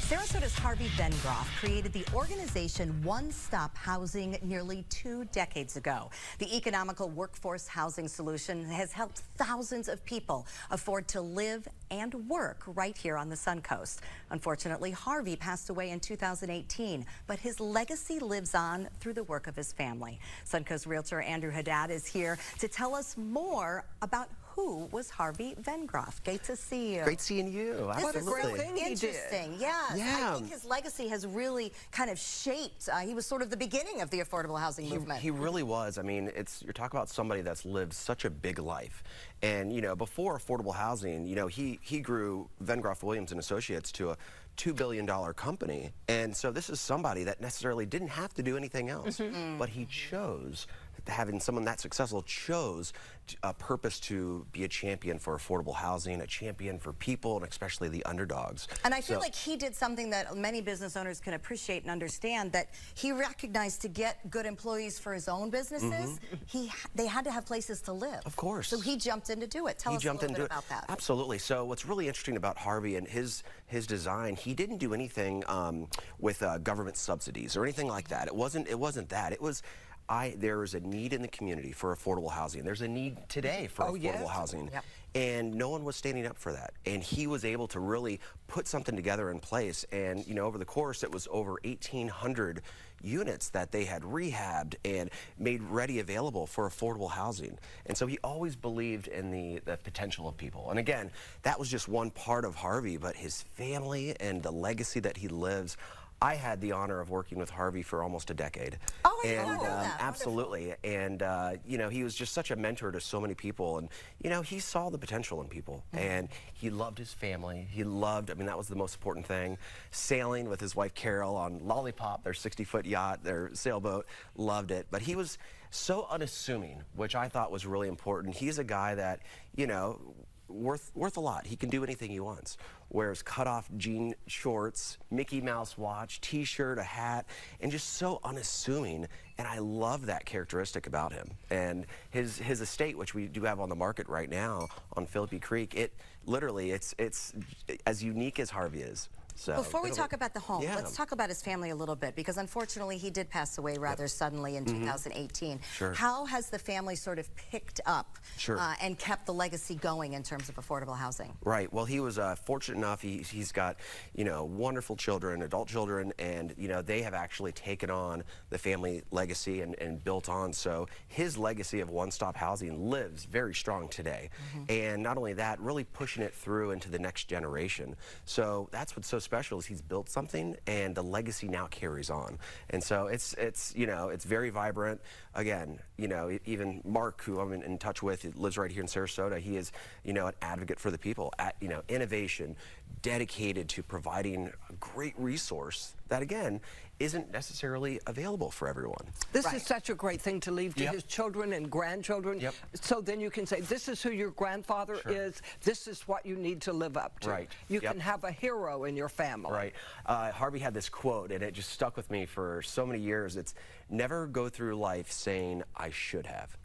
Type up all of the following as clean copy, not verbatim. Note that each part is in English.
Sarasota's Harvey Vengroff created the organization One Stop Housing nearly 2 decades ago. The economical workforce housing solution has helped thousands of people afford to live and work right here on the Suncoast. Unfortunately, Harvey passed away in 2018, but his legacy lives on through the work of his family. Suncoast realtor Andrew Haddad is here to tell us more about who was Harvey Vengroff. Great to see you. Great seeing you. What a great Absolutely. thing he did. Interesting. Yes. Yeah. I think his legacy has really kind of shaped. He was sort of the beginning of the affordable housing movement. He really was. I mean, you're talking about somebody that's lived such a big life. And, you know, before affordable housing, you know, he grew Vengroff Williams and Associates to a $2 billion company. And so this is somebody that necessarily didn't have to do anything else. But he chose, having someone that successful, chose a purpose to be a champion for affordable housing, a champion for people, and especially the underdogs. And I feel like he did something that many business owners can appreciate and understand, that he recognized to get good employees for his own businesses, they had to have places to live. Of course. So he jumped in to do it. Tell us a little bit about that. Absolutely. So what's really interesting about Harvey and his design, he didn't do anything with government subsidies or anything like that. It wasn't that. It was, there is a need in the community for affordable housing. There's a need today for affordable housing. Yep. And no one was standing up for that. And he was able to really put something together in place. And, you know, over the course, it was over 1,800 units that they had rehabbed and made ready available for affordable housing. And so he always believed in the potential of people. And again, that was just one part of Harvey, but his family and the legacy that he lives. I had the honor of working with Harvey for almost a decade. Oh, I didn't know that. Absolutely. And, you know, he was just such a mentor to so many people. And, you know, he saw the potential in people. And he loved his family. He loved, I mean, that was the most important thing. Sailing with his wife, Carol, on Lollipop, their 60-foot yacht, their sailboat. Loved it. But he was so unassuming, which I thought was really important. He's a guy that, you know, worth a lot. He can do anything he wants. Wears cut-off jean shorts, Mickey Mouse watch, t-shirt, a hat, and just so unassuming. And I love that characteristic about him. And his estate, which we do have on the market right now on Phillippi Creek, it literally, it's as unique as Harvey is. So, before we talk about the home, let's talk about his family a little bit, because unfortunately he did pass away rather suddenly in 2018. Sure. How has the family sort of picked up and kept the legacy going in terms of affordable housing? Right. Well, he was fortunate enough. He's got, you know, wonderful children, adult children, and, you know, they have actually taken on the family legacy and built on. So his legacy of one-stop housing lives very strong today. And not only that, really pushing it through into the next generation. So that's what's so special, is he's built something and the legacy now carries on. And so it's you know, it's very vibrant. Again, you know, even Mark, who I'm in touch with, lives right here in Sarasota. He is, you know, an advocate for the people, you know, innovation, dedicated to providing a great resource that, again, isn't necessarily available for everyone. This is such a great thing to leave to his children and grandchildren. So then you can say, this is who your grandfather is. This is what you need to live up to. You can have a hero in your family. Harvey had this quote, and it just stuck with me for so many years. It's, never go through life saying, I should have.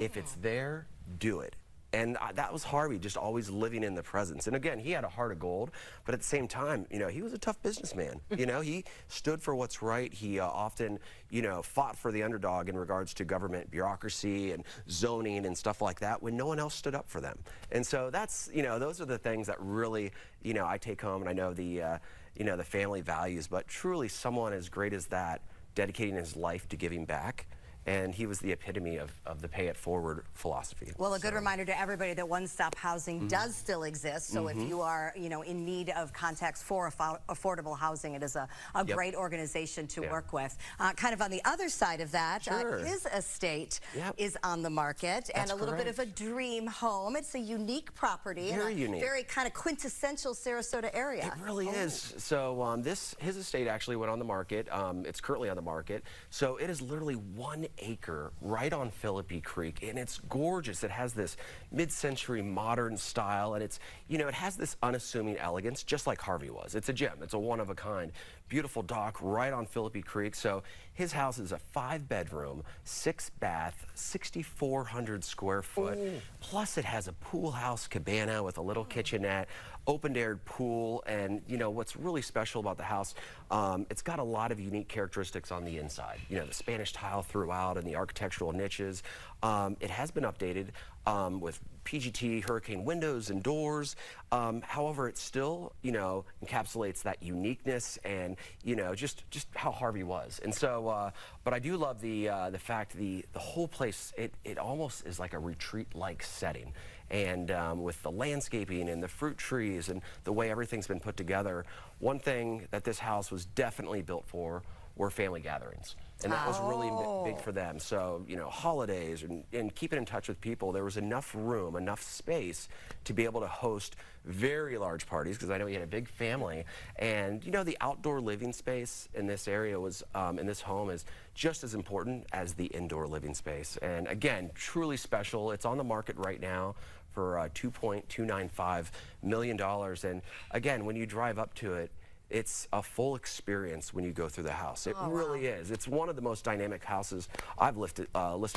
If it's there, do it. And that was Harvey, just always living in the presence. And again, he had a heart of gold, but at the same time, you know, he was a tough businessman. You know, he stood for what's right. He often, you know, fought for the underdog in regards to government bureaucracy and zoning and stuff like that when no one else stood up for them. And so that's, you know, those are the things that really, you know, I take home, and I know the, you know, the family values, but truly someone as great as that, dedicating his life to giving back. And he was the epitome of the pay it forward philosophy. Well, a good reminder to everybody that one-stop housing does still exist. So if you are, you know, in need of contacts for affordable housing, it is a great organization to work with. Kind of on the other side of that, his estate is on the market, and a little bit of a dream home. It's a unique property in a very kind of quintessential Sarasota area. It really is. So his estate actually went on the market. It's currently on the market. So it is literally 1 acre right on Phillippi Creek, and it's gorgeous. It has this mid-century modern style, and it's, you know, it has this unassuming elegance, just like Harvey was. It's a gem. It's a one of a kind. Beautiful dock right on Phillippi Creek. So his house is a 5-bedroom, 6-bath, 6,400 square foot. Plus it has a pool house cabana with a little kitchenette, open-aired pool, and what's really special about the house, it's got a lot of unique characteristics on the inside. The Spanish tile throughout and the architectural niches. It has been updated with PGT hurricane windows and doors. However, it still, encapsulates that uniqueness and, just how Harvey was. And so, but I do love the fact the whole place, it almost is like a retreat-like setting. And with the landscaping and the fruit trees and the way everything's been put together, one thing that this house was definitely built for were family gatherings. And that was really big for them. So, holidays and keeping in touch with people, there was enough room, enough space to be able to host very large parties, because I know he had a big family. And, the outdoor living space in this area was, in this home, is just as important as the indoor living space. And again, truly special. It's on the market right now for $2.295 million. And again, when you drive up to it, it's a full experience when you go through the house. It really is. It's one of the most dynamic houses I've listed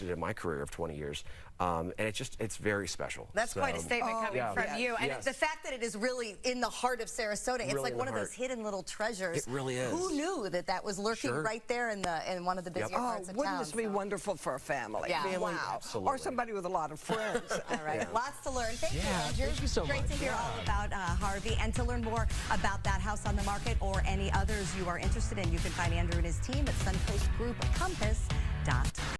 in my career of 20 years. And it's very special. That's quite a statement coming from you. And the fact that it is really in the heart of Sarasota, it's like one of those hidden little treasures. It really is. Who knew that was lurking right there in one of the busier parts of town? Wouldn't this be wonderful for a family? Yeah. Family, wow. Absolutely. Or somebody with a lot of friends. All right. Lots to learn. Thank you, Andrew. Thank you so much. Great to hear all about Harvey. And to learn more about that house on the market or any others you are interested in, you can find Andrew and his team at suncoastgroupcompass.com.